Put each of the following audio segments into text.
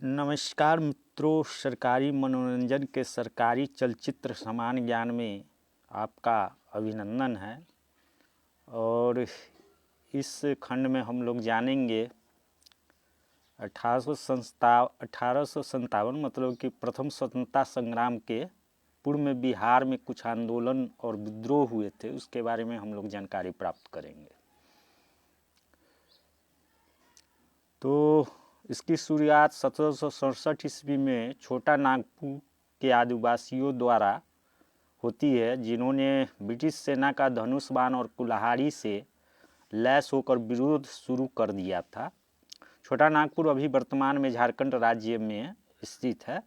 नमस्कार मित्रों, सरकारी मनोरंजन के सरकारी चलचित्र समान ज्ञान में आपका अभिनंदन है। और इस खंड में हम लोग जानेंगे 1857 मतलब कि प्रथम स्वतंत्रता संग्राम के पूर्व में बिहार में कुछ आंदोलन और विद्रोह हुए थे, उसके बारे में हम लोग जानकारी प्राप्त करेंगे। तो इसकी शुरुआत 1767 ईस्वी में छोटा नागपुर के आदिवासियों द्वारा होती है, जिन्होंने ब्रिटिश सेना का धनुष बाण और कुल्हाड़ी से लैस होकर विरोध शुरू कर दिया था। छोटा नागपुर अभी वर्तमान में झारखंड राज्य में स्थित है।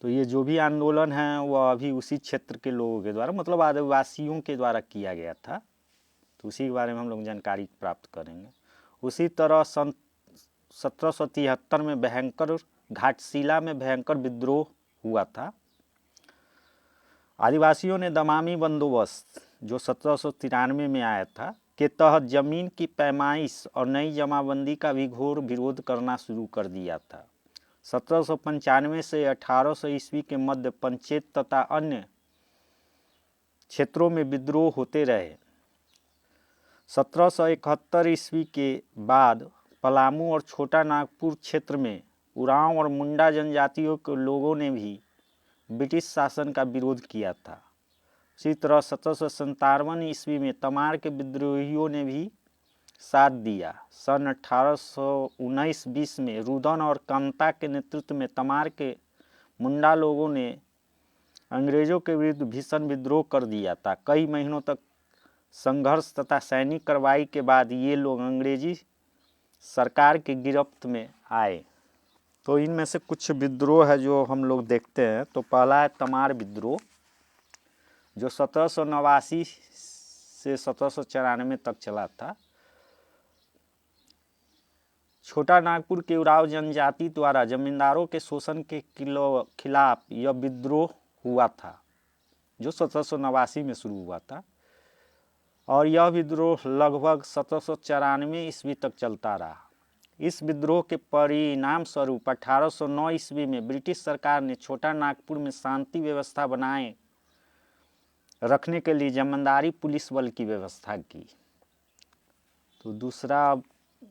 तो ये जो भी आंदोलन है वह अभी उसी क्षेत्र के लोगों के द्वारा मतलब आदिवासियों के द्वारा किया गया था, तो उसी के बारे में हम लोग जानकारी प्राप्त करेंगे। उसी तरह सन 1773 में भयंकर घाटशिला में भयंकर विद्रोह हुआ था। आदिवासियों ने दमामी बंदोबस्त जो 1793 में आया था के तहत जमीन की पैमाइश और नई जमाबंदी का भी घोर विरोध करना शुरू कर दिया था। 1795 से 1800 ईस्वी के मध्य पंचेत तथा अन्य क्षेत्रों में विद्रोह होते रहे। 1771 ईस्वी के बाद पलामू और छोटा नागपुर क्षेत्र में उरांव और मुंडा जनजातियों के लोगों ने भी ब्रिटिश शासन का विरोध किया था। इसी तरह 1757 ईस्वी में तमार के विद्रोहियों ने भी साथ दिया। सन 1819-20 में रुदन और कामता के नेतृत्व में तमार के मुंडा लोगों ने अंग्रेजों के विरुद्ध भीषण विद्रोह कर दिया था। कई महीनों तक संघर्ष तथा सैनिक कार्रवाई के बाद ये लोग अंग्रेजी सरकार की गिरफ्त में आए। तो इनमें से कुछ विद्रोह है जो हम लोग देखते हैं। तो पहला है तमार विद्रोह, जो 1789 से 1794 तक चला था। छोटा नागपुर के उरांव जनजाति द्वारा जमींदारों के शोषण के खिलाफ यह विद्रोह हुआ था, जो 1789 में शुरू हुआ था, और यह विद्रोह लगभग 1794 ईस्वी तक चलता रहा। इस विद्रोह के परिणाम स्वरूप 1809 ईस्वी में ब्रिटिश सरकार ने छोटा नागपुर में शांति व्यवस्था बनाए रखने के लिए जमींदारी पुलिस बल की व्यवस्था की। तो दूसरा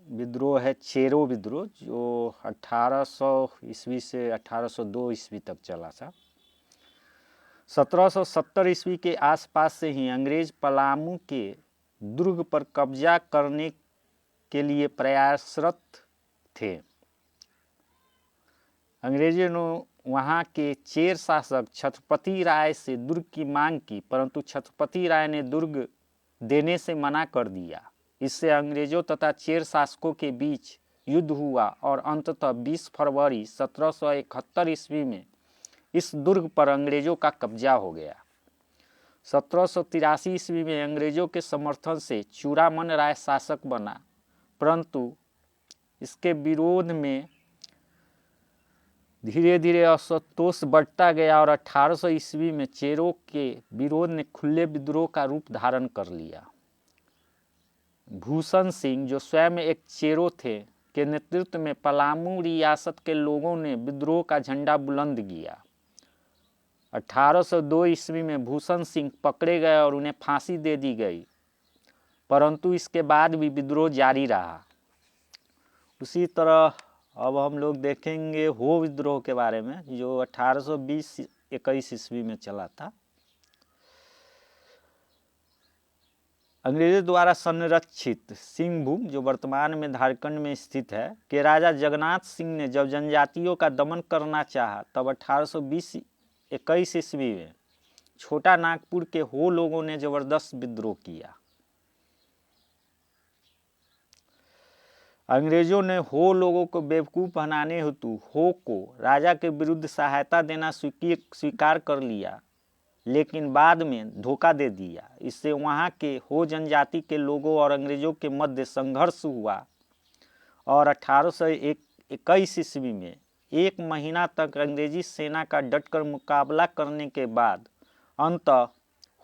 विद्रोह है चेरो विद्रोह, जो 1800 ईस्वी से 1802 ईस्वी तक चला था। 1770 ईस्वी के आसपास से ही अंग्रेज पलामू के दुर्ग पर कब्जा करने के लिए प्रयासरत थे। अंग्रेजों ने वहां के चेर शासक छत्रपति राय से दुर्ग की मांग की, परंतु छत्रपति राय ने दुर्ग देने से मना कर दिया। इससे अंग्रेजों तथा चेर शासकों के बीच युद्ध हुआ और अंततः 20 फरवरी 1771 ईस्वी में इस दुर्ग पर अंग्रेजों का कब्जा हो गया। 1783 ईस्वी में अंग्रेजों के समर्थन से चूड़ामन राय शासक बना, परंतु इसके विरोध में धीरे धीरे असंतोष बढ़ता गया और 1800 ईस्वी में चेरों के विरोध ने खुले विद्रोह का रूप धारण कर लिया। भूषण सिंह, जो स्वयं एक चेरो थे, के नेतृत्व में पलामू रियासत के लोगों ने विद्रोह का झंडा बुलंद किया। 1802 ईस्वी में भूषण सिंह पकड़े गए और उन्हें फांसी दे दी गई, परंतु इसके बाद भी विद्रोह जारी रहा। उसी तरह अब हम लोग देखेंगे हो विद्रोह के बारे में, जो 1820-21 ईस्वी में चला था। अंग्रेजों द्वारा संरक्षित सिंहभूम, जो वर्तमान में झारखंड में स्थित है, के राजा जगन्नाथ सिंह ने जब जनजातियों का दमन करना चाहा, तब 1820-21 ईस्वी में छोटा नागपुर के हो लोगों ने जबरदस्त विद्रोह किया। अंग्रेजों ने हो लोगों को बेवकूफ़ बनाने हेतु हो को राजा के विरुद्ध सहायता देना स्वीकार कर लिया, लेकिन बाद में धोखा दे दिया। इससे वहां के हो जनजाति के लोगों और अंग्रेजों के मध्य संघर्ष हुआ और 1821 ईस्वी में 1 महीना तक अंग्रेजी सेना का डटकर मुकाबला करने के बाद अंततः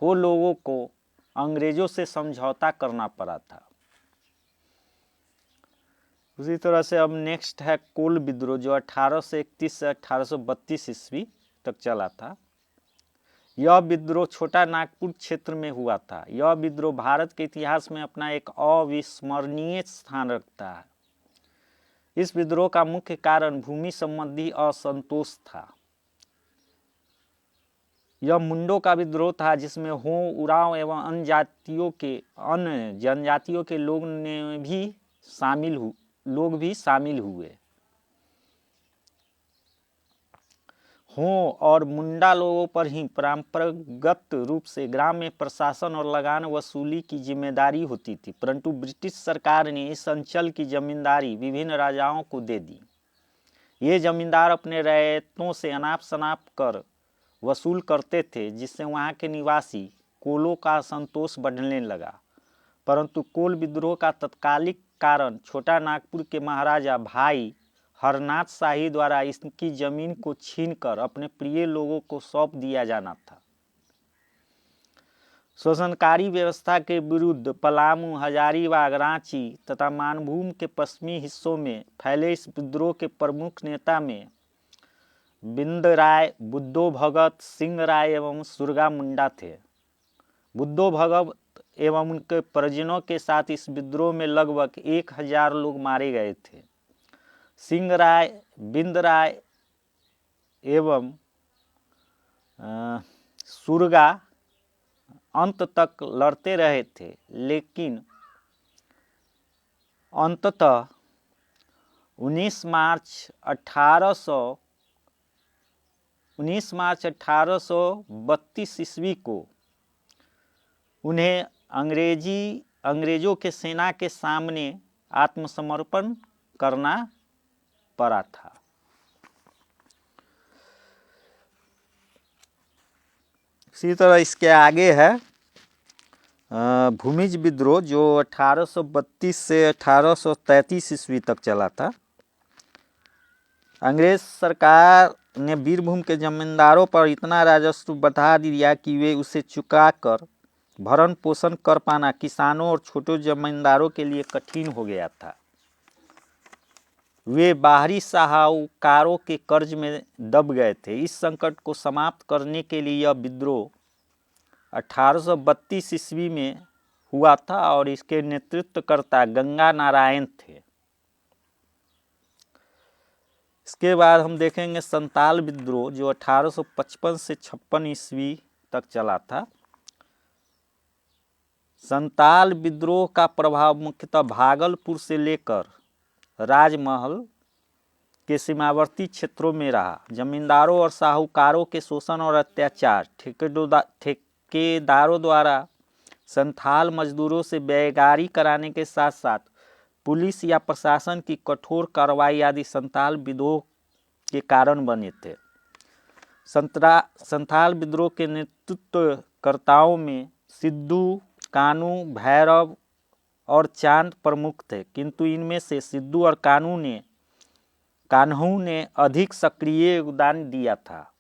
हो लोगों को अंग्रेजों से समझौता करना पड़ा था। उसी तरह से अब नेक्स्ट है कोल विद्रोह, जो 1831 से 1832 ईस्वी तक चला था। यह विद्रोह छोटा नागपुर क्षेत्र में हुआ था। यह विद्रोह भारत के इतिहास में अपना एक अविस्मरणीय स्थान रखता है। इस विद्रोह का मुख्य कारण भूमि संबंधी असंतोष था। यह मुंडों का विद्रोह था, जिसमें हो, उरांव एवं अन्य जनजातियों के लोग भी शामिल हुए। हो और मुंडा लोगों पर ही परंपरागत रूप से ग्राम में प्रशासन और लगान वसूली की जिम्मेदारी होती थी, परंतु ब्रिटिश सरकार ने इस अंचल की जमींदारी विभिन्न राजाओं को दे दी। ये जमींदार अपने रैयतों से अनाप शनाप कर वसूल करते थे, जिससे वहाँ के निवासी कोलों का असंतोष बढ़ने लगा। परंतु कोल विद्रोह का तत्कालिक कारण छोटा नागपुर के महाराजा भाई हरनाथ शाही द्वारा इसकी जमीन को छीनकर अपने प्रिय लोगों को सौंप दिया जाना था। शोषणकारी व्यवस्था के विरुद्ध पलामू, हजारीबाग, रांची तथा मानभूम के पश्चिमी हिस्सों में फैले इस विद्रोह के प्रमुख नेता में बिंद राय, बुद्धो भगत, सिंह राय एवं सुरगा मुंडा थे। बुद्धो भगत एवं उनके परिजनों के साथ इस विद्रोह में लगभग 1000 लोग मारे गए थे। सिंह राय, बिंद राय एवं सुरगा अंत तक लड़ते रहे थे, लेकिन अंततः 19 मार्च 1832 ईस्वी को उन्हें अंग्रेजों के सेना के सामने आत्मसमर्पण करना पड़ा था। इसी तरह इसके आगे है भूमिज विद्रोह, जो 1832 से 1833 ईस्वी तक चला था। अंग्रेज सरकार ने वीरभूम के जमींदारों पर इतना राजस्व बढ़ा दिया कि वे उसे चुकाकर भरण पोषण कर पाना किसानों और छोटे जमींदारों के लिए कठिन हो गया था। वे बाहरी साहूकारों के कर्ज में दब गए थे। इस संकट को समाप्त करने के लिए यह विद्रोह 1832 ईस्वी में हुआ था और इसके नेतृत्वकर्ता गंगा नारायण थे। इसके बाद हम देखेंगे संताल विद्रोह, जो 1855 से 56 ईस्वी तक चला था। संताल विद्रोह का प्रभाव मुख्यतः भागलपुर से लेकर राजमहल के सीमावर्ती क्षेत्रों में रहा। जमींदारों और साहूकारों के शोषण और अत्याचार, ठेकेदारों द्वारा संथाल मजदूरों से बेगारी कराने के साथ साथ पुलिस या प्रशासन की कठोर कार्रवाई आदि संथाल विद्रोह के कारण बने थे। संथाल विद्रोह के नेतृत्वकर्ताओं में सिद्धू, कानू, भैरव और चांद प्रमुख थे, किंतु इनमें से सिद्धू और कान्हू ने अधिक सक्रिय योगदान दिया था।